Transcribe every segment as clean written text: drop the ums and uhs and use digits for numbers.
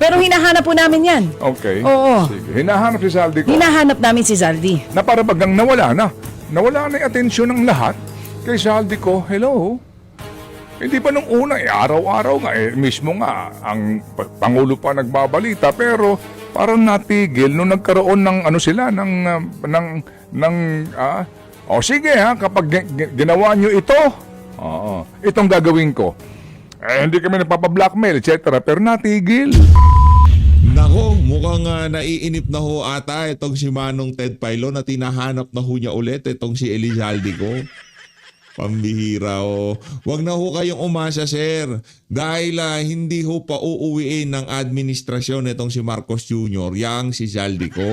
Pero hinahanap po namin yan. Okay. Oo. Sige. Hinahanap si Zaldi ko. Hinahanap namin si Zaldi. Na para bagang nawala na. Nawala na yung atensyon ng lahat kay Zaldi ko. Hello? Hindi pa nung una, araw-araw nga, mismo nga, ang Pangulo pa nagbabalita, pero parang natigil nung nagkaroon ng ano sila, sige ha, kapag ginawa nyo ito, itong gagawin ko. Hindi kami napapablockmail, etc. Pero natigil. Nako, mukhang naiinip na ho ata itong si Manong Ted Pailo na tinahanap na ho niya ulit itong si Elizalde ko. Pambihira o. Huwag na ho kayong umasa, sir. Dahil hindi ho pa uuwiin ng administrasyon itong si Marcos Jr. yang si Zalde ko.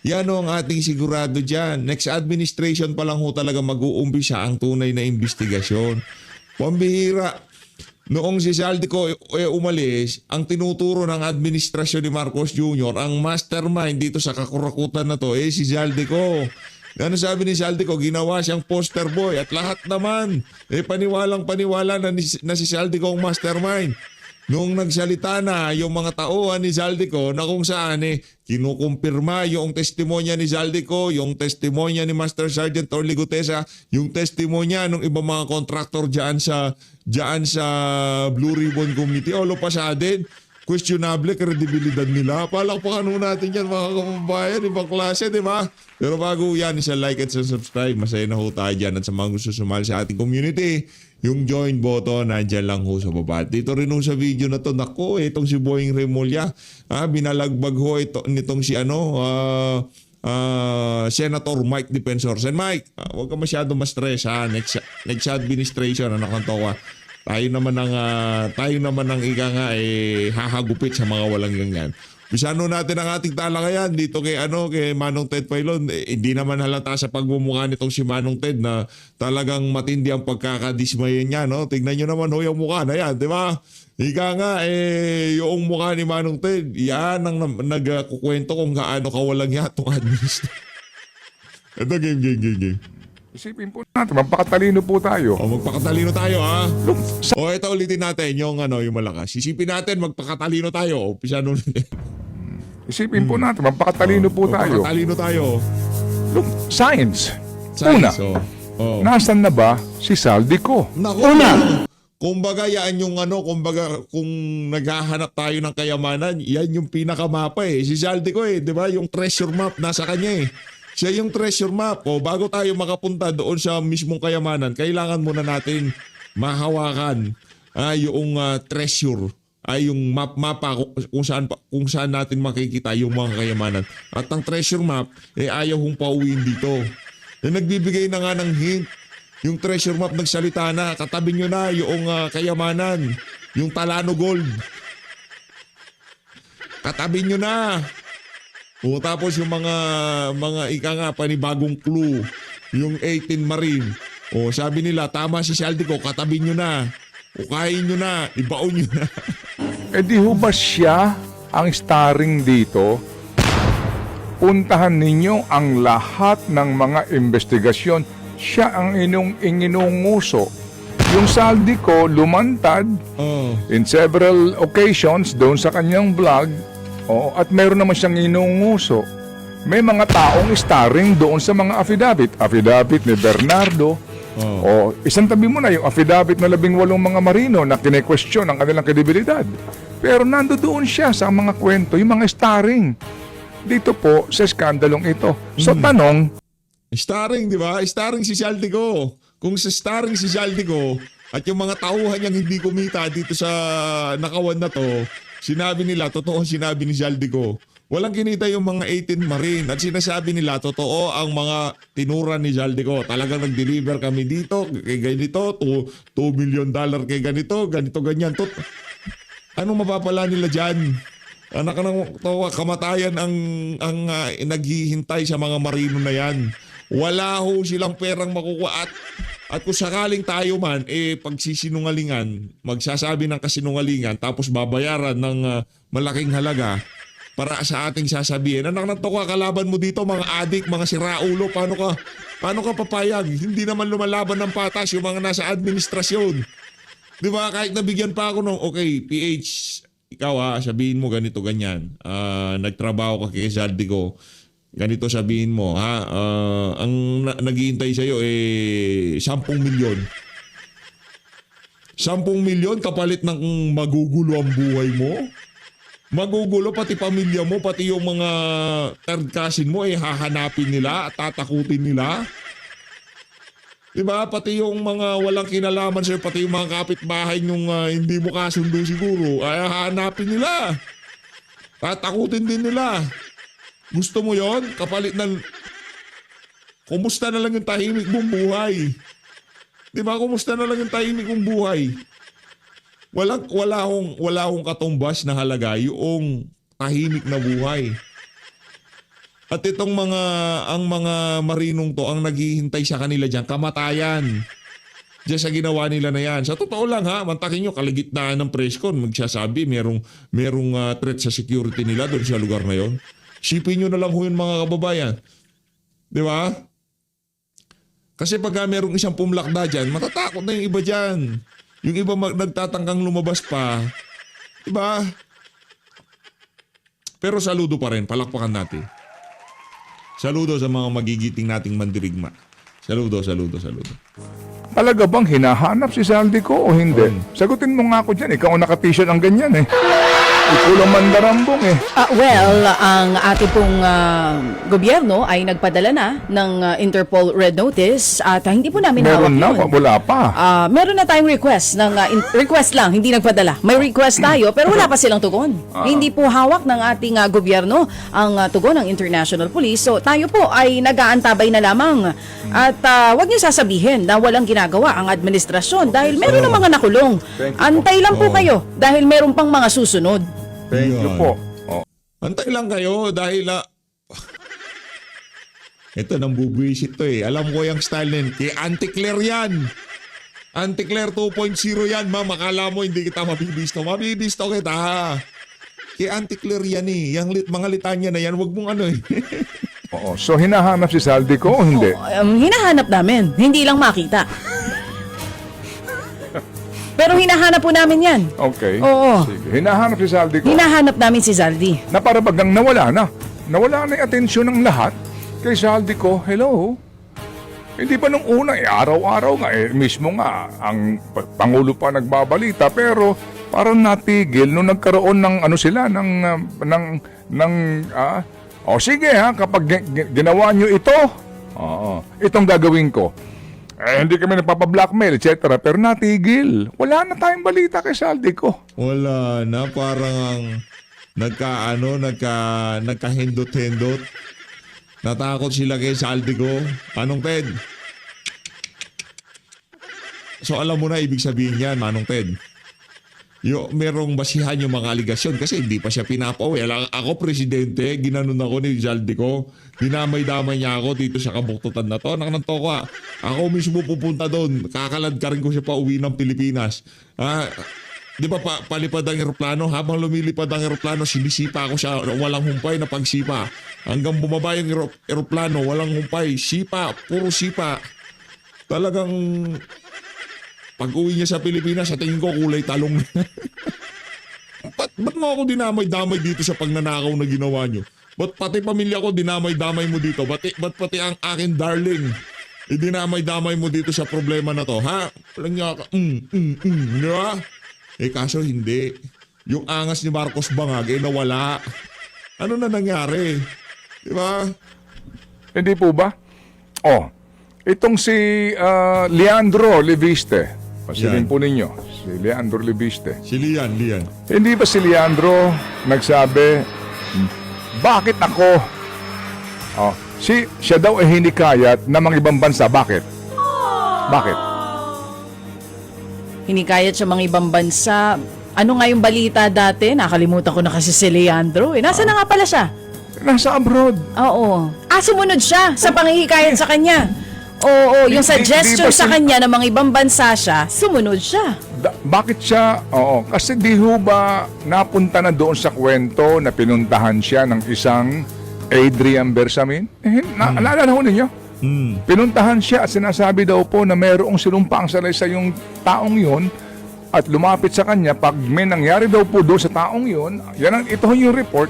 Yan ho ang ating sigurado dyan. Next administration pa lang ho talaga mag-uumpisa ang tunay na investigasyon. Pambihira. Noong si Zalde ko umalis, ang tinuturo ng administrasyon ni Marcos Jr., ang mastermind dito sa kakurakutan na to, si Zalde ko. Ano sabi ni Zalde ko? Ginawa siyang poster boy at lahat naman. Paniwalang paniwala na si Zalde ko ang mastermind. Noong nagsalita na yung mga tauhan ni Zalde ko na kung saan kinukumpirma yung testimonya ni Zalde ko, yung testimonya ni Master Sergeant Orly Gutesa, yung testimonya ng ibang mga contractor dyan sa Blue Ribbon Committee. Olo pa sa atin, questionable kredibilidad nila. Palakpakan ho natin yan mga kababayan, ibang klase, di ba? Pero bago yan, isa like at sa subscribe. Masaya na ho tayo dyan at sa mga gusto sumali sa ating community. Yung join button, nandyan lang ho sa baba. Dito rin ho sa video na to, nako, itong si Boying Remulla, binalagbag ho nitong si Senator Mike Defensor. Sen Mike, huwag ka masyado ma-stress ha. Next administration, anak ng toka. Tayo naman ang ika nga hahagupit sa mga walang ganyan. Bisano natin ang ating talakayan dito kay Manong Ted Pailon. Hindi naman halata sa pagmumukha nitong si Manong Ted na talagang matindi ang pagkakadismayin niya, no? Tignan niyo naman yung mukha na yan, di ba? Ika nga yung mukha ni Manong Ted, yan ang nagkukwento kung gaano kawalang yatong administration. Ito game. Isipin po natin, magpakatalino po tayo. Magpakatalino tayo, ha? Ito ulitin natin yung malakas. Isipin natin, magpakatalino tayo. Pisano natin. Isipin po natin, magpakatalino po tayo. Magpakatalino tayo. Look, science. Una, nasan na ba si Zalde ko? Una! Kumbaga yan yung kung naghahanap tayo ng kayamanan, yan yung pinakamapa Si Zalde ko di ba? Yung treasure map nasa kanya Siya yung treasure map. Bago tayo makapunta doon sa mismong kayamanan, kailangan muna natin mahawakan yung treasure, yung mapa kung saan natin makikita yung mga kayamanan. At ang treasure map, ayaw hong pauwiin dito. Nagbibigay na nga ng hint. Yung treasure map nagsalita na, katabi nyo na yung kayamanan, yung Talano Gold. Katabi nyo na. Tapos yung mga ika nga panibagong clue, yung 18 Marine. Sabi nila, tama si Zalde ko, katabi nyo na. Ukain nyo na, ibaon nyo na. Di ho ba siya ang starring dito? Puntahan ninyo ang lahat ng mga investigasyon. Siya ang inunguso. Yung Zalde ko lumantad in several occasions doon sa kanyang vlog. At meron naman siyang inunguso. May mga taong starring doon sa mga affidavit. Affidavit ni Bernardo. Isang tabi mo na yung affidavit na 18 mga marino na kine-question ang kanilang kredibilidad. Pero nandoon siya sa mga kwento, yung mga starring. Dito po sa skandalong ito. So tanong, Starring, di ba? Starring si Zalde ko. Kung sa starring si Zalde ko at yung mga tauhan niyang hindi kumita dito sa nakawan na to, sinabi nila, totoo sinabi ni Zalde ko. Walang kinita yung mga 18 Marine at sinasabi nila, totoo ang mga tinuran ni Zalde ko. Talagang nag-deliver kami dito, kay ganito, $2 million kay ganito, ganyan. Anong mapapala nila dyan? Anak ng kamatayan ang naghihintay sa mga marino na yan. Wala ho silang perang makukuha at kung sakaling tayo man, pagsisinungalingan, magsasabi ng kasinungalingan, tapos babayaran ng malaking halaga para sa ating sasabihin. Anak ng toka, kalaban mo dito, mga adik, mga siraulo, paano ka papayag? Hindi naman lumalaban ng patas yung mga nasa administrasyon. Di ba? Kahit nabigyan pa ako ng, okay, PH, ikaw sabihin mo ganito, ganyan. Nagtrabaho ka kay Zaldico. Ganito sabihin mo, ang naghihintay sa'yo 10 milyon. 10 milyon kapalit ng magugulo ang buhay mo? Magugulo pati pamilya mo, pati yung mga third cousin mo hahanapin nila at tatakutin nila. Diba? Pati yung mga walang kinalaman sa'yo, pati yung mga kapitbahay yung hindi mo kasundo siguro, ay hahanapin nila. Tatakutin din nila. Gusto mo yon? Kapalit ng... Kumusta na lang yung tahimik mong buhay? Diba? Kumusta na lang yung tahimik mong buhay? Wala akong katumbas na halaga yung tahimik na buhay. At itong ang mga marinong to, ang naghihintay sa kanila dyan, kamatayan. Diyan sa ginawa nila na yan. Sa totoo lang mantakin nyo, kaligitnaan ng presscon, magsasabi, merong threat sa security nila doon sa lugar na yon. Sipin nyo na lang yun mga kababayan. Di ba? Kasi pagka merong isang pumlakda dyan, matatakot na yung iba dyan. Yung iba nagtatangkang lumabas pa. Di ba? Pero saludo pa rin, palakpakan natin. Saludo sa mga magigiting nating mandirigma. Saludo. Talaga bang hinahanap si Zaldico o hindi? Sagutin mo nga ako dyan. Ikaw ang naka-t-shirt ang ganyan Ikulang mandarambong Ang ating pong gobyerno ay nagpadala na ng Interpol Red Notice at hindi po namin hawak Meron na, yun. wala pa. Meron na tayong request request lang, hindi nagpadala. May request tayo pero wala pa silang tugon. Hindi po hawak ng ating gobyerno ang tugon ng International Police. So tayo po ay nag-aantabay na lamang. At wag niyo sasabihin na walang ginagawa ang administrasyon dahil meron na mga nakulong. Antay lang po kayo dahil meron pang mga susunod. Thank you po. Antay lang kayo dahil ito, nang bubuisit to Alam ko yung style nin. Kay Anti-Claire yan. Anti-Claire 2.0 yan, ma'am. Akala mo hindi kita mabibisto. Mabibisto kita, Kay Anti-Claire yan Yung mga litanya na yan, wag mong Oo. So hinahanap si Zaldico o hindi? Hinahanap namin, hindi lang makita. Pero hinahanap po namin yan. Okay. Oo. Sige. Hinahanap si Zaldico. Hinahanap namin si Zaldi. Na para bagang nawala na. Nawala na yung atensyon ng lahat kay Zaldico. Hello? Hindi pa nung una, araw-araw nga, mismo nga, ang Pangulo pa nagbabalita, pero parang natigil nung nagkaroon ng sige kapag ginawa nyo ito, itong gagawin ko. Hindi kami nagpapablockmail, etc. Pero natigil. Wala na tayong balita kay Zaldico. Wala na, parang nagkahindot-hindot. Natakot sila kay Zaldico. Manong Ted? So alam mo na ibig sabihin yan, Manong Ted. Merong basihan yung mga aligasyon kasi hindi pa siya pinapauwi. Ako presidente, ginanon ako ni Zaldico. Dinamay-damay niya ako dito sa kabuktutan na to. Nakananto ko Ako mismo pupunta doon. Kakalad ka rin ko siya pa uwi ng Pilipinas. Di ba palipad ang eroplano? Habang lumilipad ang eroplano, sinisipa ako siya. Walang humpay na pagsipa. Hanggang bumaba yung eroplano, walang humpay. Sipa, puro sipa. Talagang... Pag-uwi niya sa Pilipinas, sa tingin ko kulay talong. Ba't mo ako dinamay-damay dito sa pagnanakaw na ginawa niyo? Ba't pati pamilya ko dinamay-damay mo dito? Ba't pati ang akin darling, dinamay-damay mo dito sa problema na to? Walang niya ka, di ba? Kaso hindi. Yung angas ni Marcos Bangag, nawala. Ano na nangyari? Di ba? Hindi po ba? Itong si Leandro Leviste. Pasilin po ninyo. Si Leandro Leviste. Si Lian. Hindi ba si Leandro nagsabi, bakit ako? Siya daw ay hinikayat ng mga ibang bansa. Bakit? Bakit? Hinikayat sa mga ibang bansa. Ano nga yung balita dati? Nakalimutan ko na kasi si Leandro. Nasaan na nga pala siya? Nasa abroad. Oo. Sumunod siya sa panghihikayat sa kanya. Oo, yung suggestion sa kanya ng mga ibang bansa siya, sumunod siya. Bakit siya? Kasi di ho ba napunta na doon sa kwento na pinuntahan siya ng isang Adrian Bersamin? Naalala ho ninyo? Pinuntahan siya at sinasabi daw po na mayroong sinumpaang salaysay yung taong yun at lumapit sa kanya pag may nangyari daw po doon sa taong yun, ito yung report,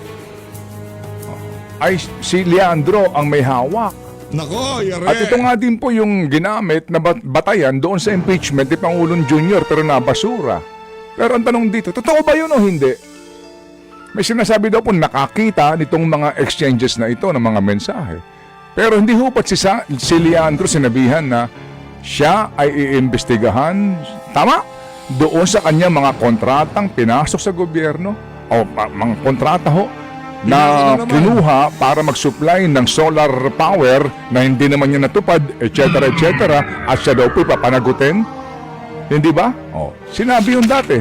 ay si Leandro ang may hawak. Nako, yare. At ito nga din po yung ginamit na batayan doon sa impeachment ni Pangulong Junior pero nabasura. Pero ang tanong dito, totoo ba yun o hindi? May sinasabi daw po nakakita nitong mga exchanges na ito ng mga mensahe. Pero hindi hupat si Leandro sinabihan na siya ay iimbestigahan, tama, doon sa kanya mga kontratang pinasok sa gobyerno o mga kontrata ho na kinuha para mag-supply ng solar power na hindi naman niya natupad, etc. at siya daw po papanagutin. Hindi ba? Sinabi yun dati.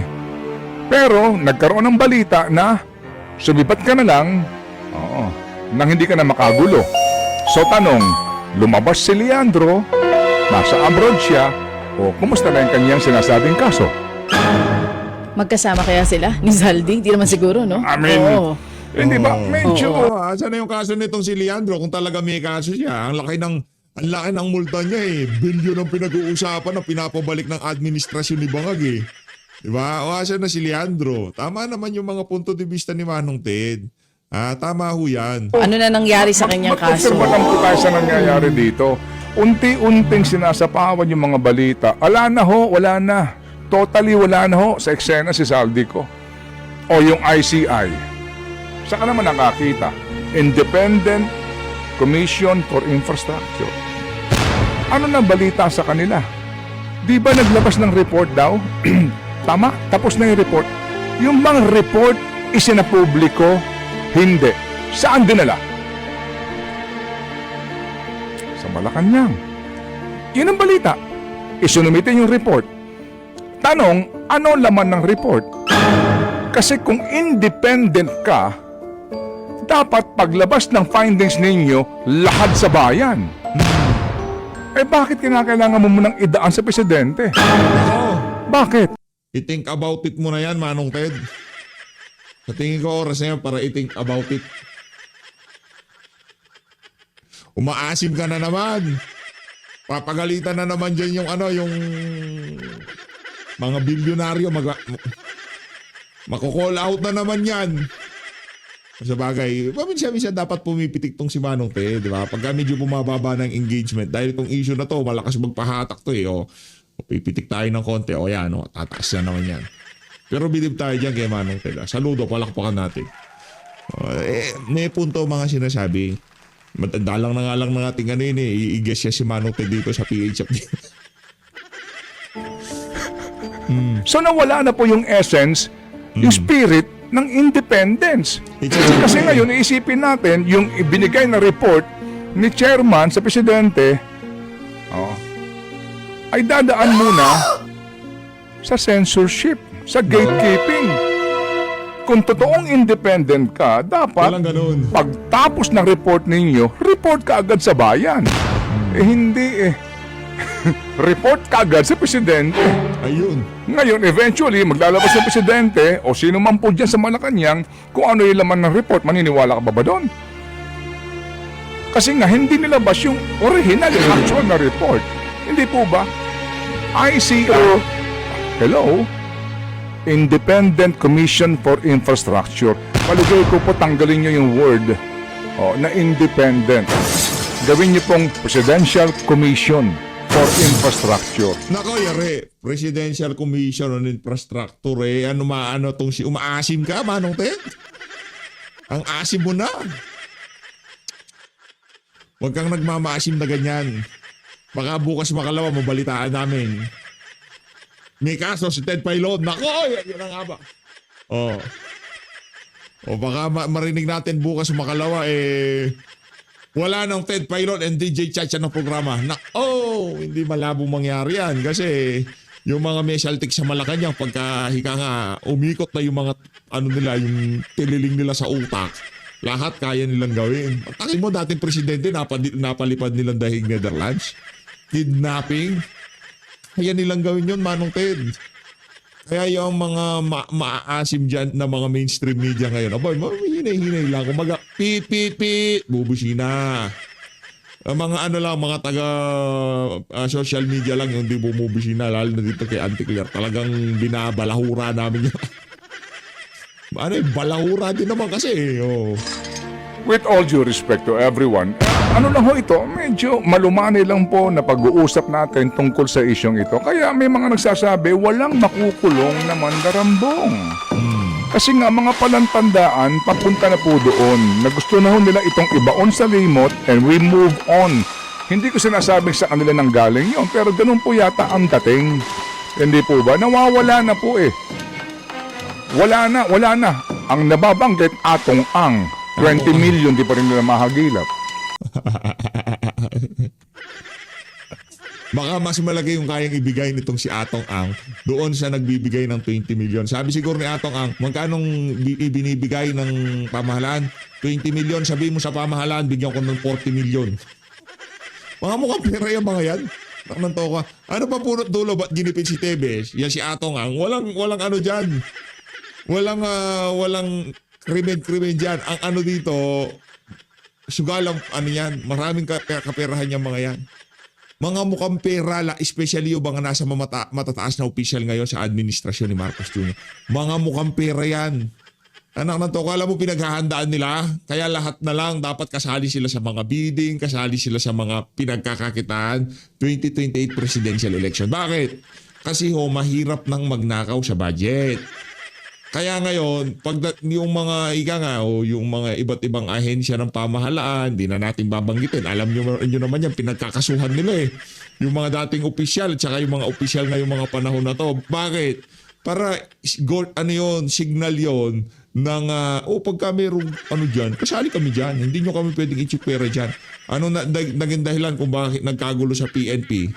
Pero nagkaroon ng balita na sumipat ka na lang nang hindi ka na makagulo. So tanong, lumabas si Leandro, nasa abroad siya, o kumusta na yung kanyang sinasabing kaso? Magkasama kaya sila ni Zaldi? Hindi naman siguro, no? I mean, Oo. hindi ba? Medyo... Saan na yung kaso nitong si Leandro kung talaga may kaso siya? Ang laki ng multa niya eh. Bilyon ang pinag-uusapan na pinapabalik ng administrasyon ni Bangag eh. Diba? O asan na si Leandro? Tama naman yung mga punto de vista ni Manong Ted. Tama ho yan. Ano na nangyari sa kanyang kaso? Mag-observe lang po tayo sa nangyayari dito. Unti-unting sinasapawan yung mga balita. Wala na. Totally wala na ho sa eksena si Zaldico. O yung ICI. Saka naman nakakita. Independent Commission for Infrastructure. Ano na balita sa kanila? Di ba naglabas ng report daw? Tama, tapos na yung report. Yung bang report isinapubliko? Hindi. Saan dinala? Sa Malacanang. Yun ang balita. Isunumitin yung report. Tanong, ano laman ng report? Kasi kung independent ka, dapat paglabas ng findings ninyo, lahad sa bayan. Eh bakit kinakailangan mo munang idaan sa presidente? Bakit? I-think about it mo na yan, Manong Ted. Sa tingin ko oras na yan para i-think about it. Umaasim ka na naman. Papagalitan na naman dyan yung mga bilyonaryo. Mako-call out na naman yan. Sa bagay, paminsan-minsan dapat pumipitik tong si Manong Ted, di ba? Pagka medyo bumababa ng engagement, dahil itong issue na to, malakas magpahatak to eh. Pipitik tayo ng konti. Yan, tataas na naman yan. Pero bilib tayo dyan kay Manong Ted. Saludo, palakpakan natin. May punto mga sinasabi. Matanda lang na nga lang ng ating i-guess siya si Manong Ted dito sa PHF. So nawala na po yung essence, yung spirit ng independence. Kasi ngayon, iisipin natin, yung ibinigay na report ni chairman sa presidente, ay dadaan muna sa censorship, sa gatekeeping. Kung totoong independent ka, dapat Walang ganun. pagtapos ng report ninyo, report ka agad sa bayan. Hindi report ka agad sa presidente. Ayun. Ngayon, eventually, maglalabas yung presidente o sino man po dyan sa Malacanang kung ano yung laman ng report, maniniwala ka ba doon? Kasi nga, hindi nilabas yung original, yung actual na report. Hindi po ba? ICI, hello? Independent Commission for Infrastructure. Paligay ko po, tanggalin nyo yung word na independent. Gawin nyo pong Presidential Commission for Infrastructure. Nako, yare. Presidential Commission on Infrastructure Ano tong si umaasim ka, Manong Ted? Ang asim mo na. Huwag kang nagmamaasim na ganyan. Baka bukas makalawa, mabalitaan namin. May kaso si Ted Pailon. Nako, yan ang aba. O baka marinig natin bukas makalawa wala nang Ted Pailon and DJ Chacha ng programa. Hindi malabong mangyari yan kasi yung mga mesyaltik sa Malacanang pagka umikot na yung mga yung tililing nila sa utak. Lahat kaya nilang gawin. Pagkakin mo dating presidente napalipad nilang dahig Netherlands. Kidnapping. Kaya nilang gawin yun, Manong Ted. Kaya yung mga maaasim dyan na mga mainstream media ngayon, hinay-hinay lang. Kumaga, pit, bubusina. Mga ano lang, mga taga social media lang yung di bumubisina, lalo na dito kay Auntie Claire. Talagang binabalahura namin yun. Ano balahura din naman kasi. Oh. With all due respect to everyone, ano lang ho ito, medyo malumanay lang po na pag-uusap natin tungkol sa isyong ito. Kaya may mga nagsasabi, walang makukulong na mandarambong. Kasi nga mga palantandaan, papunta na po doon na gusto na ho nila itong ibaon sa limot and we move on. Hindi ko sinasabing sa kanila nang galing yon, pero ganun po yata ang dating. Hindi po ba? Nawawala na po eh. Wala na. Ang nababanggit atong ang 20 million, di pa rin nila mahagilap. Baka mas malaki yung kayang ibigay nitong si Atong Ang. Doon siya nagbibigay ng 20 million. Sabi siguro ni Atong Ang, magkanong binibigay ng pamahalaan? 20 million, sabi mo sa pamahalaan, bigyan ko ng 40 million. Mga mukhang pera yung mga yan. Nanto ka. Ano pa punot dulo? Ba't ginipin si Tebes? Yan si Atong Ang. Walang ano dyan. Walang krimen dyan. Ang ano dito, sugalang ano yan. Maraming kaperahan yung mga yan. Mga mukhang pera, especially yung mga nasa matataas na official ngayon sa administrasyon ni Marcos Jr. Mga mukhang pera yan. Anak na to, kala mo pinaghahandaan nila? Kaya lahat na lang dapat kasali sila sa mga bidding, kasali sila sa mga pinagkakakitaan 2028 presidential election. Bakit? Kasi mahirap nang magnakaw sa budget. Kaya ngayon, pag yung mga yung mga iba't ibang ahensya ng pamahalaan, di na natin babanggitin. Alam nyo naman yan, pinagkakasuhan nila eh. Yung mga dating opisyal, tsaka yung mga opisyal ngayong mga panahon na to. Bakit? Para, signal yon ng, pagka merong dyan, kasali kami dyan. Hindi nyo kami pwedeng i-chipera dyan. Naging dahilan kung bakit nagkagulo sa PNP?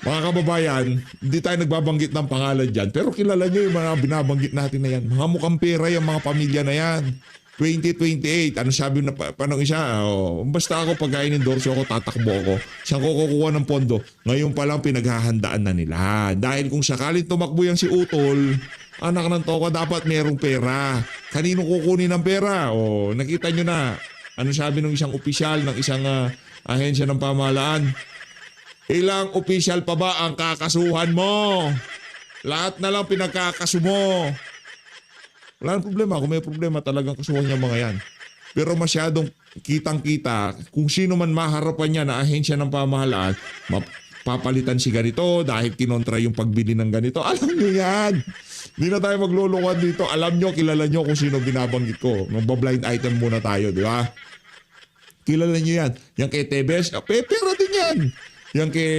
Mga kababayan, hindi tayo nagbabanggit ng pangalan dyan. Pero kilala nyo yung mga binabanggit natin na yan. Mga mukhang pera yung mga pamilya na yan. 2028, ano sabi na panong isa? Basta ako pag in-endorse ako, tatakbo ako. Saan ko kukuha ng pondo? Ngayon pa lang pinaghahandaan na nila. Dahil kung sakaling tumakbo yan si Utol, anak ng toko, dapat merong pera. Kanino kukunin ng pera? Nakita nyo na. Ano sabi ng isang opisyal, ng isang ahensya ng pamahalaan? Ilang opisyal pa ba ang kakasuhan mo? Lahat na lang pinagkakasu mo. Wala nang problema. Kung may problema talagang kasuhan niya mga yan. Pero masyadong kitang-kita kung sino man maharapan niya na ahensya ng pamahalaan, papalitan si ganito dahil kinontra yung pagbili ng ganito. Alam nyo yan. Hindi na tayo maglulukan dito. Alam nyo, kilala nyo kung sino binabanggit ko. Magba-blind item muna tayo, di ba? Kilala nyo yan. Yang kay Tebes, pera din yan. Yang kay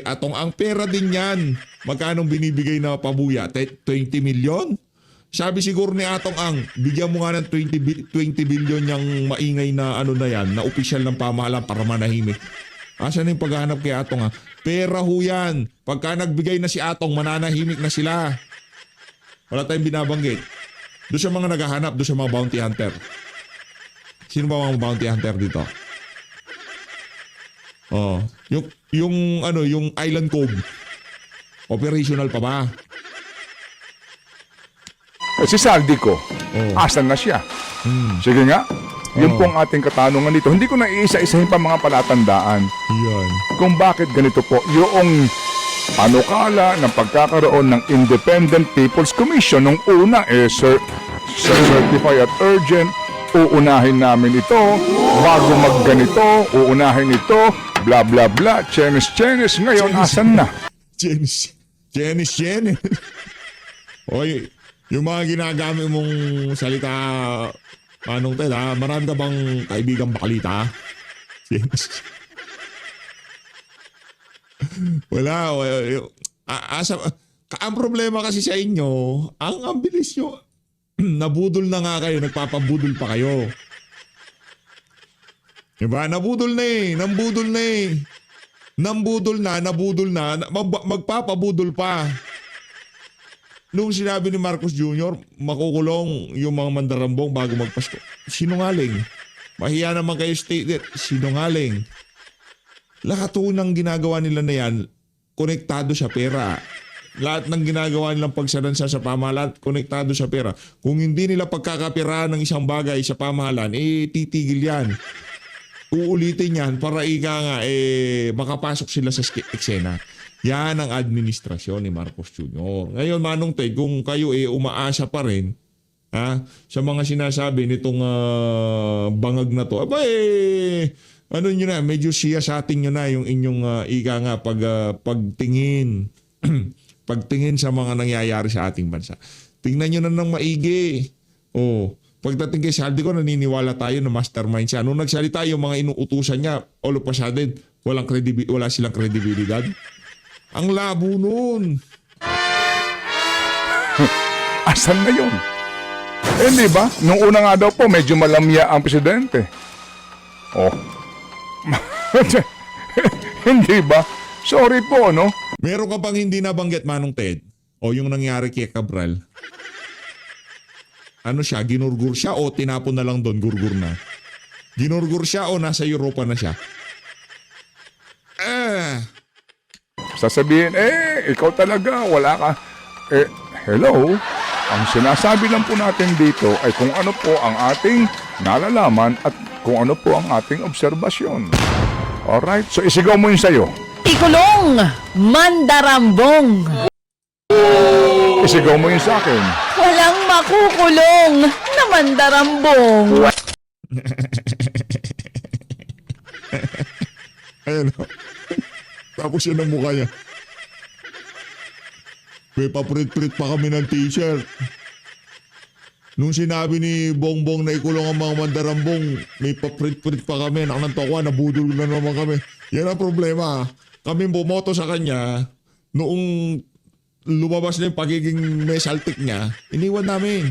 Atong Ang, pera din yan. Magkano binibigay na pabuya? 20 million? Sabi siguro ni Atong Ang, bigyan mo nga ng 20 billion yung maingay na na yan, na opisyal ng pamahalaan para manahimik. Asan na yung paghahanap kay Atong Ang? Pera ho yan. Pagka nagbigay na si Atong, mananahimik na sila. Wala tayong binabanggit. Doon sa mga naghahanap, doon sa mga bounty hunter. Sino ba mga bounty hunter dito? Yung Island Cove. Operational pa ba? Si Saldico, asan na siya? Sige nga, yun pong ating katanungan dito. Hindi ko na iisa-isahin pa mga palatandaan. Yan. Kung bakit ganito po, yung panukala ng pagkakaroon ng Independent People's Commission nung una certify at urgent, uunahin namin ito, bago magganito, uunahin ito, bla bla bla, chenis, ngayon asan na? Chenis. Oy, yung mga ginagamit mong salita, marami ka bang kaibigang bakalita? Chenis. Wala. Ang problema kasi sa inyo, ang bilis nyo. Nabudol na nga kayo, nagpapabudol pa kayo. Diba? Nabudol na, magpapabudol pa. Nung sinabi ni Marcos Jr., makukulong yung mga mandarambong bago magpasko. Sinungaling. Mahiya naman kayo state. Sinungaling. Lahat ng ginagawa nila na yan, konektado sa pera. Lahat ng ginagawa nilang pagsalansa sa pamahalaan, konektado sa pera. Kung hindi nila pagkakapirahan ng isang bagay sa pamahalaan, titigil yan. uulitin yan para ika nga makapasok sila sa eksena. Yan ang administrasyon ni Marcos Jr. Ngayon, Manong Ted, kung kayo umaasa pa rin sa mga sinasabi nitong bangag na to, ano nyo na, medyo siyasatin nyo na yung inyong ika nga pagtingin. Pagtingin sa mga nangyayari sa ating bansa. Tingnan nyo na ng maigi. Pagdating kay Saldi ko, naniniwala tayo na mastermind siya. Nung nagsalita yung mga inuutusan niya, all of a sudden, wala silang kredibilidad. Ang labo nun. Asan na yun? Hindi ba? Nung una nga daw po, medyo malamya ang presidente. Hindi ba? Sorry po, no? Meron ka bang hindi nabanggit, Manong Ted? O yung nangyari kay Cabral? Ano siya? Ginurgur siya o tinapon na lang doon, gurgur na? Ginurgur siya o nasa Europa na siya? Sasabihin, ikaw talaga, wala ka. Hello? Ang sinasabi lang po natin dito ay kung ano po ang ating nalalaman at kung ano po ang ating obserbasyon. Alright, so isigaw mo yun sa'yo. Ikulong! Mandarambong! Isigaw mo yun sa akin. Walang makukulong na mandarambong! Ayan o. Tapos yun ang mukha niya. May paprint-print pa kami ng t-shirt. Nung sinabi ni Bongbong na ikulong ang mga mandarambong, may paprint-print pa kami. Nakanantok nabudol na naman kami. Yan ang problema. Kami bumoto sa kanya, noong lumabas na yung pagiging mesaltik niya, iniwan namin.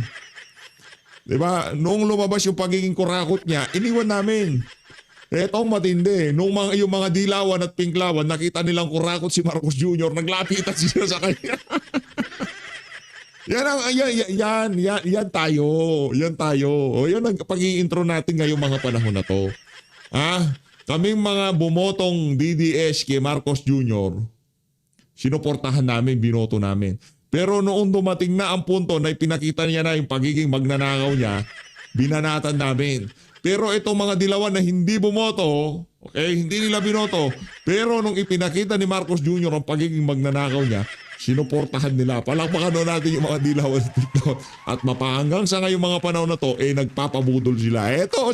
Diba? Noong lumabas yung pagiging kurakot niya, iniwan namin. Eto ang matindi. Noong yung mga dilawan at pinklawan, nakita nilang kurakot si Marcos Jr., naglapitan sila sa kanya. Yan tayo. Yan tayo. Yan ang pag-i-intro natin ngayong mga panahon na to. Kaming mga bumotong DDS kay Marcos Jr., sinuportahan namin, binoto namin. Pero noong dumating na ang punto na ipinakita niya na yung pagiging magnanakaw niya, binanatan namin. Pero itong mga dilawan na hindi bumoto, hindi nila binoto, pero nung ipinakita ni Marcos Jr. ang pagiging magnanakaw niya, sinuportahan nila. Palakpakan doon natin yung mga dilawan dito. At mapahanggang sa ngayong mga panahon na to, nagpapabudol sila. Eto,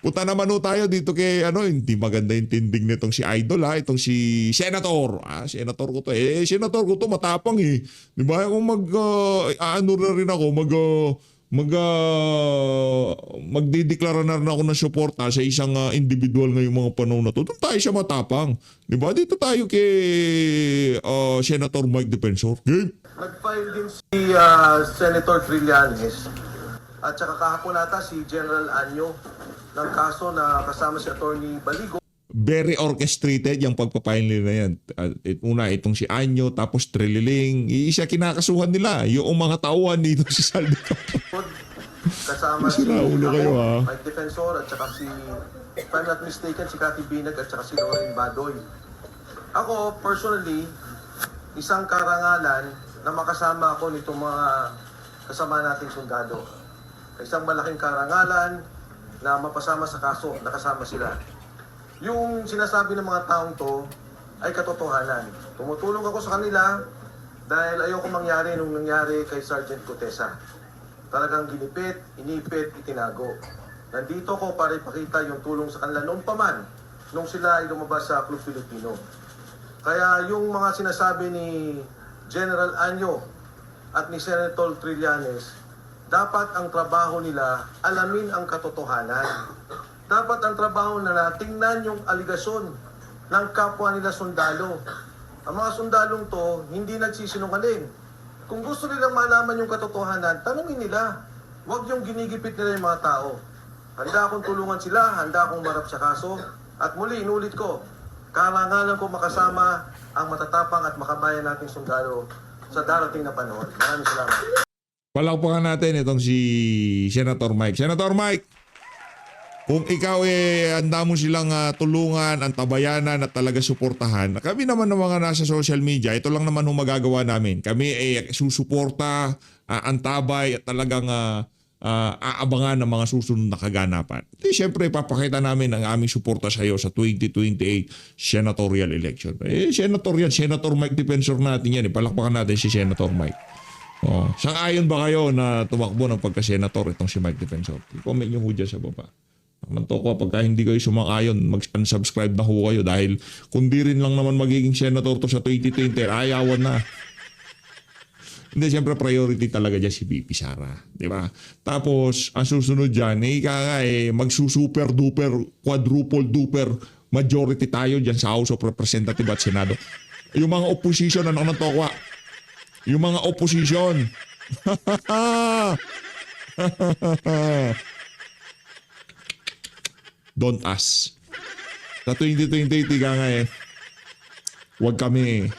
punta naman tayo dito kay, hindi maganda yung tindig nitong si Idol, itong si Senator. Senator ko to. Senator ko to, matapang Di ba? Kung na rin ako, magdideklara na rin ako ng suporta sa isang individual ngayong mga panahon na to. Doon tayo siya matapang. Di ba? Dito tayo kay Senator Mike Defensor. Game. Nag-file din si Senator Trillanes at saka kahapon nata si General Anyo ng kaso na kasama si Attorney Baligo. Very orchestrated yung pagpapile nila yan. Una, itong si Anyo, tapos Trililing. Iisa kinakasuhan nila. Yung mga tauhan dito si Saldi. Kasama si Ulo kayo, Mike Defensor at saka si, if I'm not mistaken, si Cathy Binag at saka si Lorraine Badoy. Ako, personally, isang karangalan na makasama ako nitong mga kasama nating sundalo. Isang malaking karangalan na mapasama sa kaso, nakasama sila. Yung sinasabi ng mga taong to ay katotohanan. Tumutulong ako sa kanila dahil ayoko mangyari nung nangyari kay Sergeant Cotesa. Talagang ginipit, inipit, itinago. Nandito ko para ipakita yung tulong sa kanila noong paman, nung sila ay lumabas sa Club Filipino. Kaya yung mga sinasabi ni General Anyo at ni Senator Trillanes, dapat ang trabaho nila alamin ang katotohanan. Dapat ang trabaho nila tingnan yung aligasyon ng kapwa nila sundalo. Ang mga sundalong to hindi nagsisinungaling. Kung gusto nilang malaman yung katotohanan, tanungin nila. Huwag yung ginigipit nila yung mga tao. Handa akong tulungan sila, handa akong marap sa kaso. At muli, inulit ko, karangalan ko makasama ang matatapang at makabayan nating sundalo sa darating na panahon. Maraming salamat. Palakpakan natin itong si Senator Mike. Senator Mike, kung ikaw handa mo silang tulungan, antabayanan at talaga suportahan, kami naman ng mga nasa social media, ito lang naman ang magagawa namin. Kami susuporta, antabay at talagang aabangan ng mga susunod na kaganapan. Di syempre, papakita namin ang aming suporta sa iyo sa 2028 senatorial election. Senator Mike Defensor natin yan. Palakpakan natin si Senator Mike. Sang-ayon ba kayo na tumakbo ng pagka-senator itong si Mike Defensor? I-comment nyo ho dyan sa baba. Namanto ko, pagka hindi kayo sumang-ayon, mag-unsubscribe na ho kayo dahil kung di rin lang naman magiging senator to sa 2020, ayawan na. Hindi, siyempre priority talaga dyan si VP Sara. Di ba? Tapos, ang susunod dyan, magsusuper duper, quadruple duper majority tayo dyan sa House of Representatives at Senado. Yung mga opposition, ano na tokwa? Yung mga opposition. Don't ask. Sa 2020, huwag kami.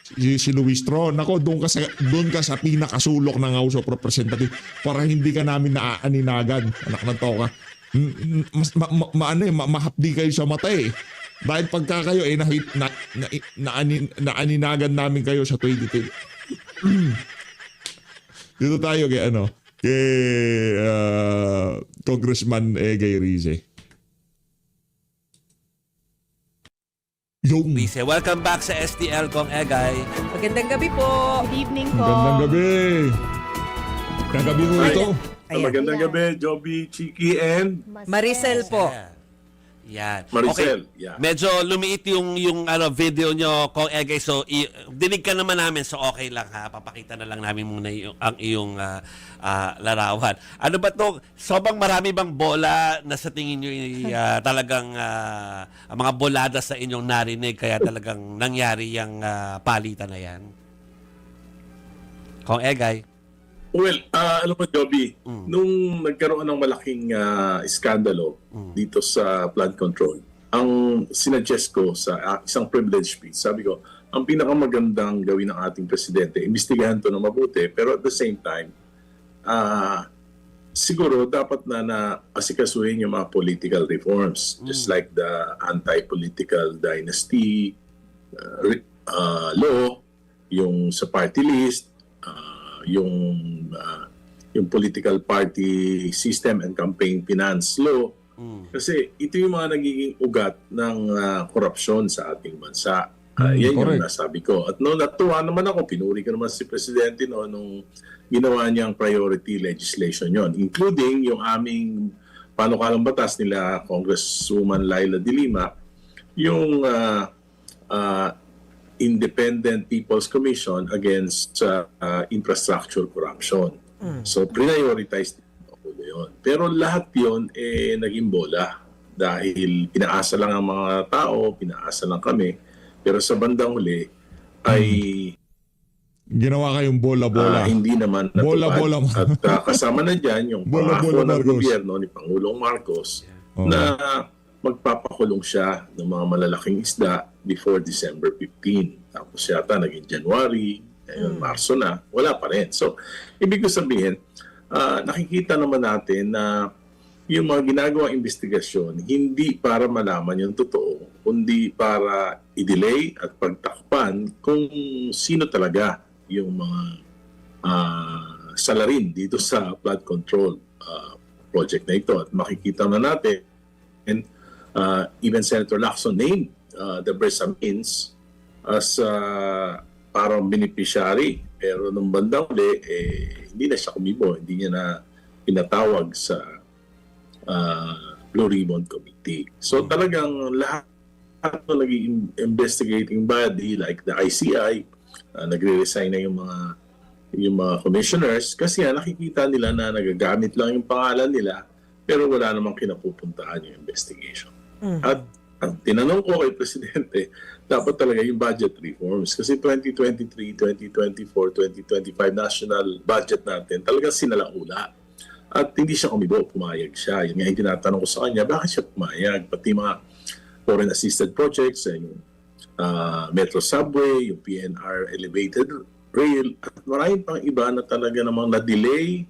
Si Luis Tron, nako, doon ka sa pinakasulok ng House of Representatives para hindi ka namin naaaninagan. Anak ng toka. Mahapdi kayo sa mata eh. Dahil pagka kayo naaninagan namin kayo sa 2020. Dito tayo kay Congressman Egay Rize. Yung Lise, welcome back sa STL Kong Egay. Magandang gabi po. Good evening po. Magandang gabi. Kagabi mo ito. Ayan. Magandang gabi, Joby, Chiki, and Maricel po. Yan. Maricel. Okay. Yeah. Medyo lumiit yung video nyo, Kong Egay. So, dinig ka naman namin. So, okay lang ha. Papakita na lang namin muna ang iyong larawan. Ano ba to? Sobrang marami bang bola na sa tingin nyo talagang mga bolada sa inyong narinig kaya talagang nangyari yung palitan na yan? Kong Egay. Well, alam mo, Joby, nung nagkaroon ng malaking iskandalo dito sa flood control, ang sinuggest ko sa isang privilege speech, sabi ko, ang pinakamagandang gawin ng ating presidente, imbestigahan to na mabuti, pero at the same time, siguro dapat na asikasuhin yung mga political reforms, just like the anti-political dynasty law, yung sa party list, yung political party system and campaign finance law. Kasi ito yung mga nagiging ugat ng korupsyon sa ating bansa. Yan yung nasabi ko. At natuwa naman ako, pinuri ko naman si Presidente nung ginawa niyang priority legislation yon, including yung aming panukalang batas nila Congresswoman Laila De Lima, yung Independent People's Commission against infrastructure corruption. So, prioritize yun. Pero lahat yun naging bola dahil pinaasa lang ang mga tao, pinaasa lang kami. Pero sa bandang huli ay ginawa kayong bola-bola. hindi naman natupad. Bola-bola. At kasama na dyan yung pangako ng gobyerno ni Pangulong Marcos na magpapakulong siya ng mga malalaking isda before December 15. Tapos yata naging January, ngayon Marso na, wala pa rin. So, ibig ko sabihin, nakikita naman natin na yung mga ginagawang investigasyon, hindi para malaman yung totoo, kundi para i-delay at pagtakpan kung sino talaga yung mga salarin dito sa flood control project na ito. At makikita na natin, even Senator Lacson named the Bersamins as parang beneficiary. Pero nung bandang huli, hindi na siya kumibo. Hindi niya na pinatawag sa Blue Ribbon Committee. So talagang lahat ng naging investigating body like the ICI, nagre-resign na yung mga commissioners kasi nakikita nila na nagagamit lang yung pangalan nila pero wala namang kinapupuntahan yung investigation. At ang tinanong ko kay Presidente, dapat talaga yung budget reforms. Kasi 2023, 2024, 2025 national budget natin talagang sinalaula. At hindi siya kumibo, pumayag siya. Yung nga yung tinatanong ko sa kanya, bakit siya pumayag? Pati mga foreign assisted projects, yung Metro Subway, yung PNR Elevated Rail, at maraming pang iba na talaga namang na-delay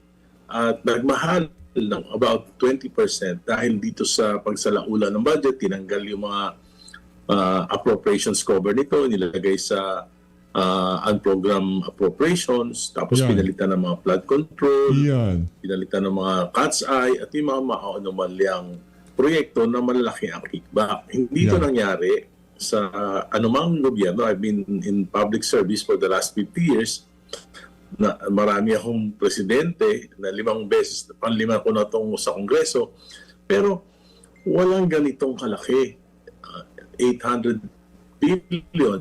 at nagmahal ng about 20% dahil dito sa pagsalaula ng budget, tinanggal yung mga appropriations cover nito, nilagay sa unprogrammed appropriations, tapos Yan. pinalitan ng mga flood control, Yan. pinalitan ng mga cat's eye, at yung mga maanomalyang proyekto na malaki ang kickback. Hindi ito Yeah. nangyari sa anumang gobyerno. I've been in public service for the last 50 years. Na marami akong presidente na 5 beses, panlima ko na itong sa Kongreso. Pero walang ganitong kalaki. 800 billion.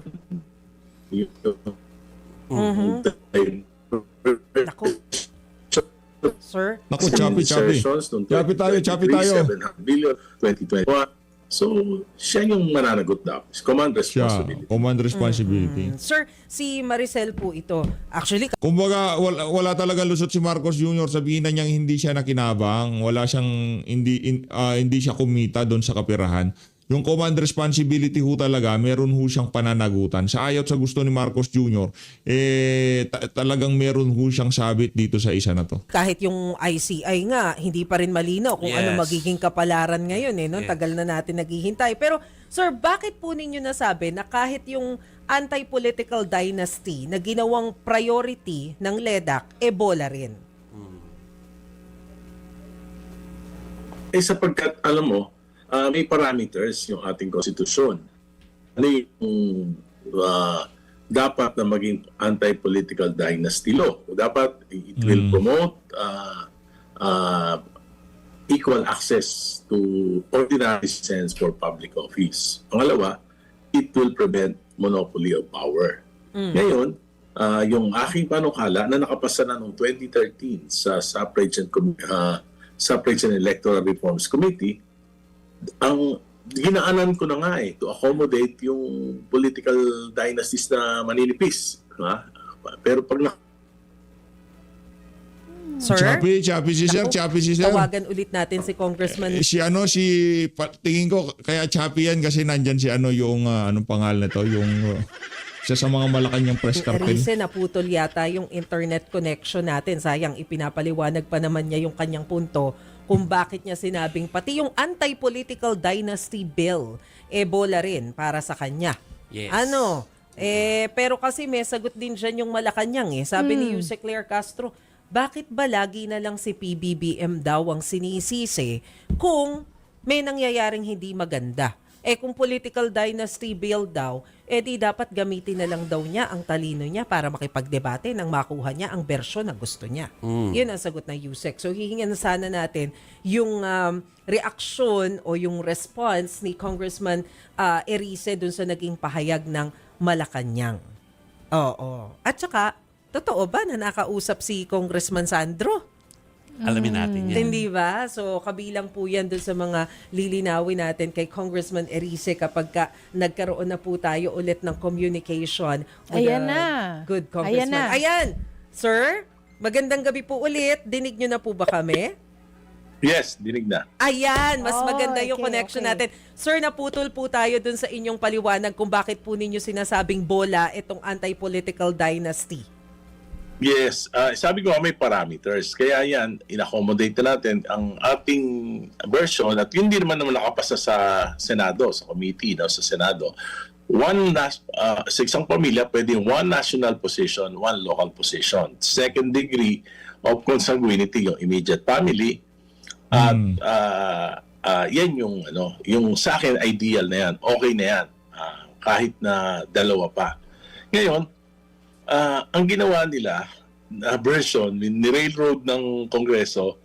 Naku. Sir? Naku, choppy. Choppy tayo. 700 billion, 2021. So, siya yung mananagot dapat. Command Siya, responsibility. command responsibility. Sir, si Maricel po ito. Actually, Kumbaga, wala talaga lusot si Marcos Jr. Sabihin na niyang hindi siya nakinabang, wala siyang hindi siya kumita doon sa kapirahan. Yung command responsibility ho talaga, meron ho siyang pananagutan. Sa ayaw sa gusto ni Marcos Jr., talagang meron ho siyang sabit dito sa isa na to. kahit yung ICI nga, hindi pa rin malinaw kung ano Yes. magiging kapalaran ngayon. No? Yeah. Tagal na natin naghihintay. Pero, sir, bakit po ninyo nasabi na kahit yung anti-political dynasty na ginawang priority ng LEDAC, bola rin? Sapagkat, alam mo, may parameters yung ating konstitusyon. Ano yung dapat na maging anti-political dynasty law? Dapat it will promote equal access to ordinary citizens for public office. Pangalawa, it will prevent monopoly of power. Ngayon, yung aking panukala na nakapasa na noong 2013 sa Suffrage and Electoral Reforms Committee, ang ginaanan ko na nga to accommodate yung political dynasties na maninipis. Pero pag Sir? Choppy si sir, Naku, choppy si sir. Tawagan ulit natin si Congressman. Tingin ko kaya choppy yan kasi nandyan si yung anong pangalan nito, yung siya sa mga Malacanang press cartel. Erice, naputol yata yung internet connection natin. Sayang, ipinapaliwanag pa naman niya yung kanyang punto kung bakit niya sinabing pati yung anti-political dynasty bill, bola rin para sa kanya. Yes. Pero kasi may sagot din dyan yung Malacanang. Sabi ni Yuse Claire Castro, bakit ba lagi na lang si PBBM daw ang sinisisi kung may nangyayaring hindi maganda? Kung political dynasty bill daw, di dapat gamitin na lang daw niya ang talino niya para makipagdebate nang makuha niya ang bersyon na gusto niya. Yun ang sagot ng Yusek. So hihingan na sana natin yung reaksyon o yung response ni Congressman Erice dun sa naging pahayag ng Malacanang. Oo. At saka, totoo ba na nakausap si Congressman Sandro? Alamin natin yan. Hindi ba? So, kabilang po yan dun sa mga lilinawin natin kay Congressman Erice kapag nagkaroon na po tayo ulit ng communication with Ayan the na. good congressman. Ayan na. Ayan! Sir, magandang gabi po ulit. Dinig nyo na po ba kami? yes, dinig na. Ayan, mas Oh, maganda yung okay, connection okay. natin. Sir, naputol po tayo dun sa inyong paliwanag kung bakit po ninyo sinasabing bola itong anti-political dynasty. Yes, sabi ko may parameters. Kaya yan, in-accommodate natin ang ating version at yun din naman nakapasa sa Senado, sa committee, sa Senado. Sa isang pamilya, pwedeng one national position, one local position. Second degree of consanguinity, yung immediate family. At yan yung sa akin ideal na yan. Okay na yan. Kahit na dalawa pa. Ngayon, ang ginawa nila na version, ni-railroad ng Kongreso,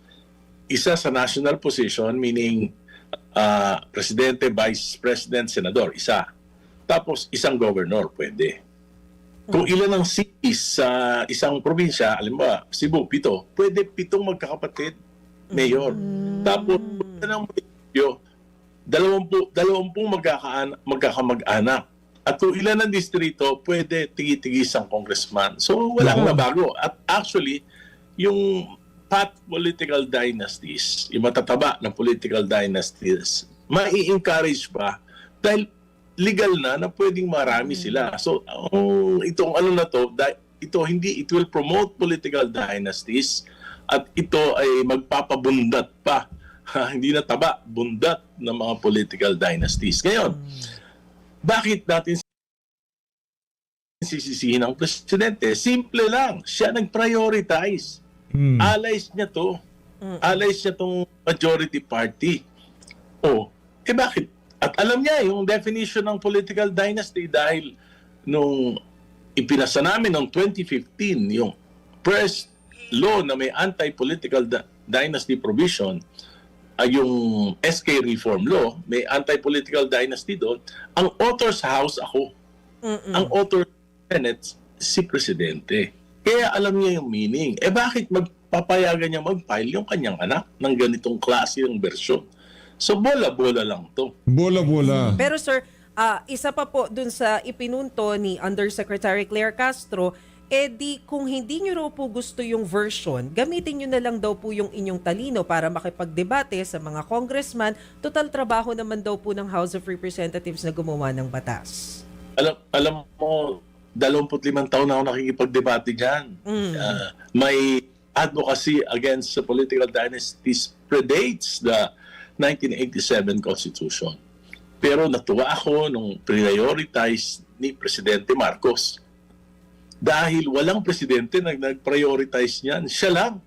isa sa national position, meaning Presidente, Vice President, Senador, isa. Tapos isang governor, pwede. Kung ilan ang cities sa isang probinsya, alam mo ba, Cebu, 7, pwede 7 magkakapatid, mayor. Tapos, ng munisipyo, 20 magkakamag-anak. At kung ilan ang distrito, pwede tigi-tigi isang congressman. So, walang nabago. At actually, yung political dynasties, yung matataba ng political dynasties, mai-encourage pa dahil legal na pwedeng marami sila. So, itong it will promote political dynasties at ito ay magpapabundat pa. Hindi na taba, bundat ng mga political dynasties. Ngayon, bakit natin sisisihin ng presidente. Simple lang. Siya nag-prioritize. Allies niya to. Allies niya tong majority party. Bakit? At alam niya yung definition ng political dynasty dahil nung ipinasa namin noong 2015 yung first law na may anti-political dynasty provision ay yung SK Reform Law, may anti-political dynasty doon. Ang author's house ako. Ang author Senate si Presidente. Kaya alam niya yung meaning. Bakit magpapayagan niya mag-file yung kanyang anak ng ganitong klase ng version? So bola-bola lang to. Bola-bola. Pero sir, isa pa po dun sa ipinunto ni Undersecretary Claire Castro, kung hindi nyo raw po gusto yung version, gamitin nyo na lang daw po yung inyong talino para makipagdebate sa mga congressman. Total trabaho naman daw po ng House of Representatives na gumawa ng batas. Alam mo, 25 taon na ako nakikipagdebate dyan. My advocacy against the political dynasties predates the 1987 Constitution. Pero natuwa ako nung prioritize ni Presidente Marcos. Dahil walang presidente na nag-prioritize niyan. Siya lang.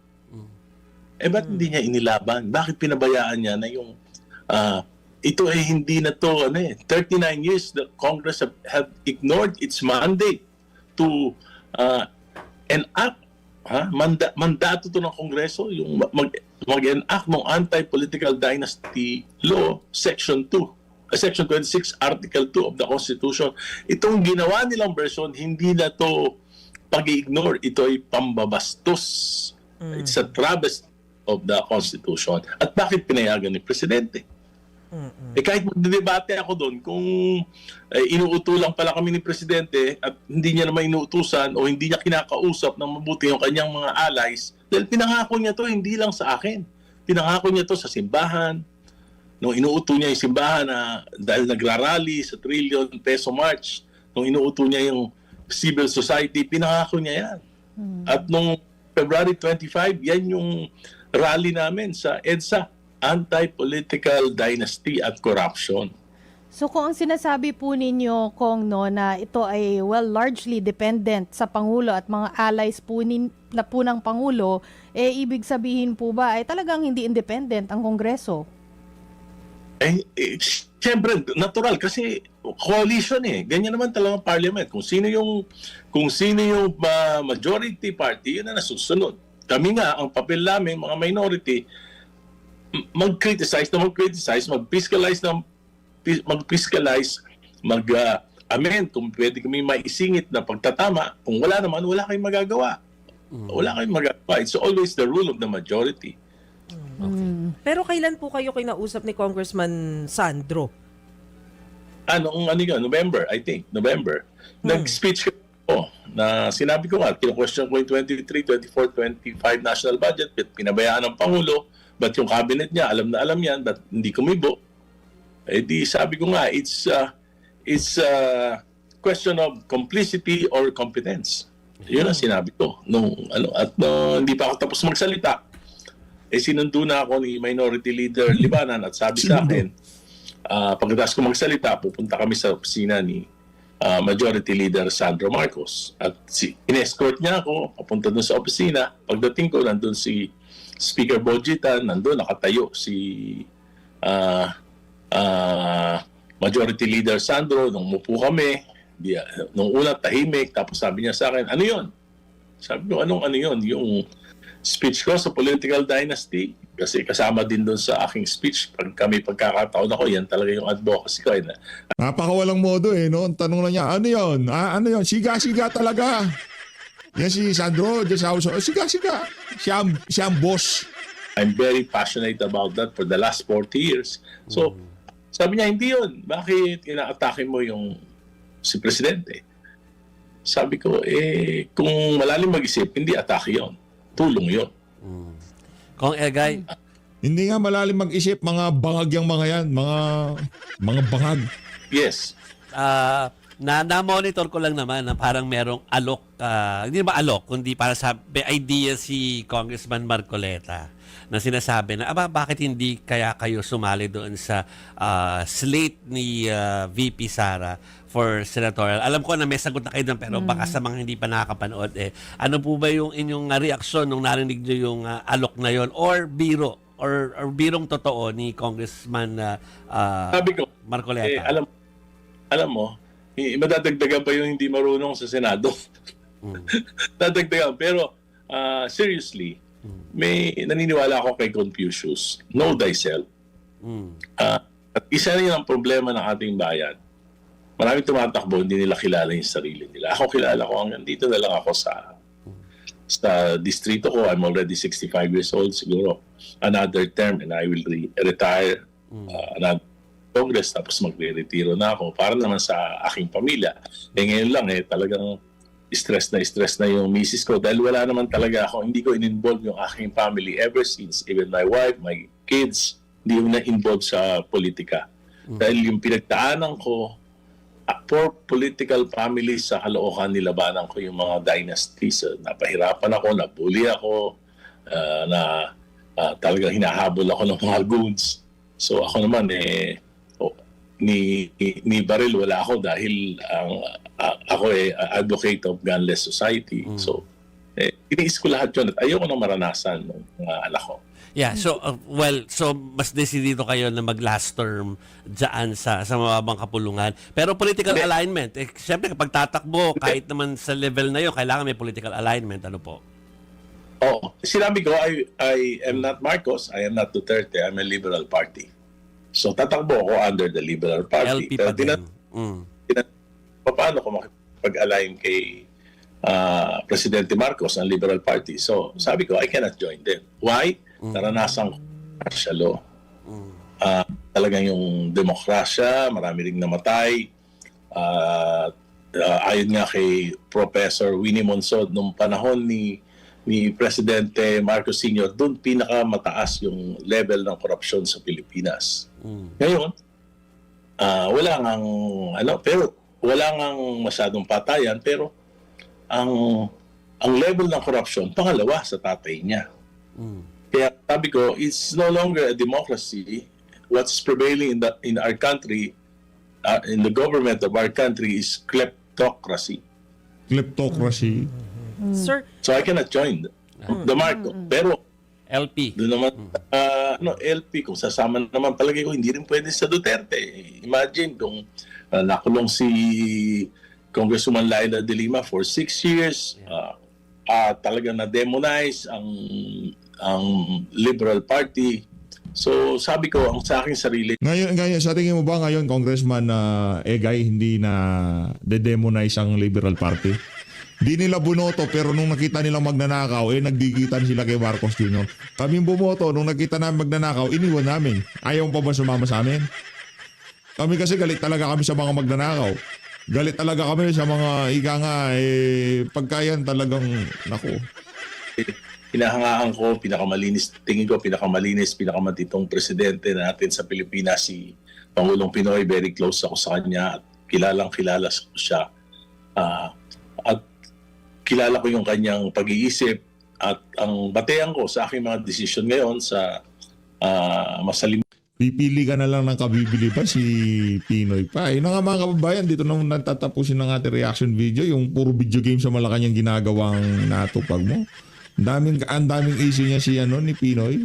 Ba't hindi niya inilaban? Bakit pinabayaan niya na yung ito hindi na to 39 years the Congress have ignored its mandate to enact mandato to ng Kongreso yung mag-enact ng anti-political dynasty law section 26 article 2 of the Constitution. Itong ginawa nilang version hindi na to pag-ignore, ito ay pambabastos. It's a travesty of the Constitution. At bakit pinayagan ni Presidente? Kahit magdedebate ako doon, kung inuuto lang pala kami ni Presidente at hindi niya naman inuutusan o hindi niya kinakausap ng mabuti yung kanyang mga allies, dahil pinangako niya to hindi lang sa akin. Pinangako niya to sa simbahan. Nung inuuto niya yung simbahan na dahil nagrarally sa trillion peso march, nung inuuto niya yung civil society, pinangako niya yan. At nung February 25, yan yung rally namin sa EDSA, Anti-Political Dynasty at Corruption. So kung ang sinasabi po ninyo, Kong, no, na ito ay largely dependent sa Pangulo at mga allies po, ng Pangulo, ibig sabihin po ba ay talagang hindi independent ang Kongreso? Siyempre, natural kasi coalition Ganyan naman talaga ang parliament. Kung sino yung majority party, yun na nasusunod. Kami nga, ang papel namin, mga minority, mag-criticize, mag-fiscalize, mag-amend kung pwede kami maisingit na pagtatama. Kung wala naman, wala kayong magagawa. Wala kayong magagawa. It's always the rule of the majority. Pero kailan po kayo kinausap ni Congressman Sandro? November, I think. November. Nag-speech ko na sinabi ko nga, kino-question ko yung 23, 24, 25 national budget, pinabayaan ng Pangulo, but yung cabinet niya, alam na alam yan, but hindi kumibo. Sabi ko nga, it's question of complicity or competence. Yun ang sinabi ko. Hindi pa ako tapos magsalita, sinundo na ako ni Minority Leader Libanan at sabi sa akin, pagkatapos ko magsalita, pupunta kami sa opisina ni Majority Leader Sandro Marcos. At in-escort niya ako, papunta doon sa opisina. Pagdating ko, nandun si Speaker Bojitan, nandun nakatayo si Majority Leader Sandro. Nung mupo kami, nung una tahimik, tapos sabi niya sa akin, ano yun? Sabi ko, ano yun? Yung speech ko sa political dynasty, kasi kasama din doon sa aking speech, pag kami pagkakataon ako, yan talaga yung advocacy ko. Napakawalang modo no? Ang tanong lang niya, ano yun? Ano yun? Siga-siga talaga. Yan si Sandro, dyan sa house. Siga-siga. Siya ang boss. I'm very passionate about that for the last 40 years. So, sabi niya, hindi yun. Bakit ina-atake mo yung si Presidente? Sabi ko, kung malalim mag-isip, hindi atake yun. Tulong yun. Kong Egay, Hindi nga malalim mag-isip, mga bangag yung mga yan. Mga bangag. Yes. Na-monitor ko lang naman na parang merong alok, hindi ba alok, kundi para sa may idea si Congressman Marcoleta na sinasabi na, bakit hindi kaya kayo sumali doon sa slate ni VP Sara for senatorial? Alam ko na may sagot na kayo doon, pero baka sa mga hindi pa nakakapanood, ano po ba yung inyong reaksyon nung narinig nyo yung alok na yon or biro? Or birong totoo ni Congressman Sabi ko, Marcoleta? alam mo, madadagdagan pa yung hindi marunong sa Senado. Dadagdagan. Pero seriously, may naniniwala ako kay Confucius. Know thyself. At isa rin ang problema ng ating bayan. Maraming tumatakbo, hindi nila kilala yung sarili nila. Ako kilala ko, hanggang dito na lang ako sa distrito ko. I'm already 65 years old. Siguro another term and I will retire. Another Congress, tapos magre-retiro na ako para naman sa aking pamilya. Ngayon lang talagang stress na yung misis ko dahil wala naman talaga ako, hindi ko in-involve yung aking family ever since. Even my wife, my kids, hindi yung na-involve sa politika. Dahil yung pinagdaanan ko for political families sa Caloocan, nilabanan ko yung mga dynasties. Napahirapan ako, nabully ako, talagang hinahabol ako ng mga goons. So ako naman ni Baril wala ako dahil ako advocate of gunless society. So iniis ko lahat yun at ayoko nang maranasan ng mga anak ko. Yeah, so so mas desidido kayo na mag-last term diyan sa mababang kapulungan. Pero political alignment, siyempre kapag tatakbo, kahit naman sa level na 'yon, kailangan may political alignment, ano po? Oo. Sinabi ko, I am not Marcos, I am not Duterte, I'm a Liberal Party. So tatakbo ako under the Liberal Party. LP pa din. Paano ko makipag-align kay Presidente Marcos ang Liberal Party? So sabi ko, I cannot join them. Why? Naranasan ko martial law. Talagang yung demokrasya, marami ring namatay. Ayon nga kay Professor Winnie Monsod, nung panahon ni Presidente Marcos Sr., doon pinakamataas yung level ng korupsyon sa Pilipinas. Ngayon, wala ngang pero wala ngang masyadong patayan, pero ang level ng korupsyon pangalawa sa tatay niya. Kaya sabi ko, it's no longer a democracy. What's prevailing in our country, in the government of our country, is kleptocracy. Kleptocracy. Sir, So I cannot join the Marcos. Pero LP. doon naman, LP, kung sasama naman palagi ko, hindi rin pwede sa Duterte. Imagine kung nakulong si Congresswoman Laila de Lima for 6 years, talagang na-demonize ang Liberal Party. So sabi ko, ang sa aking sarili, Ngayon, sa tingin mo ba ngayon, Congressman Egay, hindi na de-demonize ang Liberal Party? Di nila bumoto pero nung nakita nilang magnanakaw, nagdigitan sila kay Marcos Jr. Kaming bumoto, nung nakita namin magnanakaw, iniwan namin. Ayaw pa ba sumama sa amin? Kami kasi galit talaga kami sa mga magnanakaw. Galit talaga kami sa mga pagkayan talagang, nako. hinahangaan ko, pinakamalinis, tingin ko pinakamatitong presidente natin sa Pilipinas, si Pangulong Pinoy. Very close ako sa kanya at kilala siya. At kilala ko yung kanyang pag-iisip at ang batean ko sa aking mga desisyon ngayon sa masalim. Pipili ka na lang ng kabibili pa si Pinoy pa. Nga mga kababayan, dito na natatapusin ng ating reaction video. Yung puro video game sa Malacanang ginagawang natupag mo. Ang daming issue niya ni Pinoy.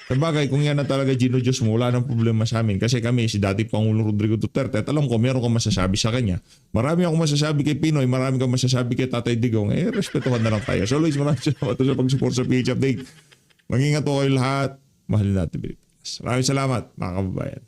Sabagay, kung yan na talaga Diyos mo, wala nang problema sa amin. Kasi kami, si dati Pangulong Rodrigo Duterte, at alam ko, meron kang masasabi sa kanya. Marami akong masasabi kay Pinoy, marami kang masasabi kay Tatay Digong. Respetuhan na lang tayo. So, Luis, maraming salamat sa pag-support sa PH Update. Mag-ingat po kayo lahat. Mahalin natin, Pilipinas. Maraming salamat, mga kababayan.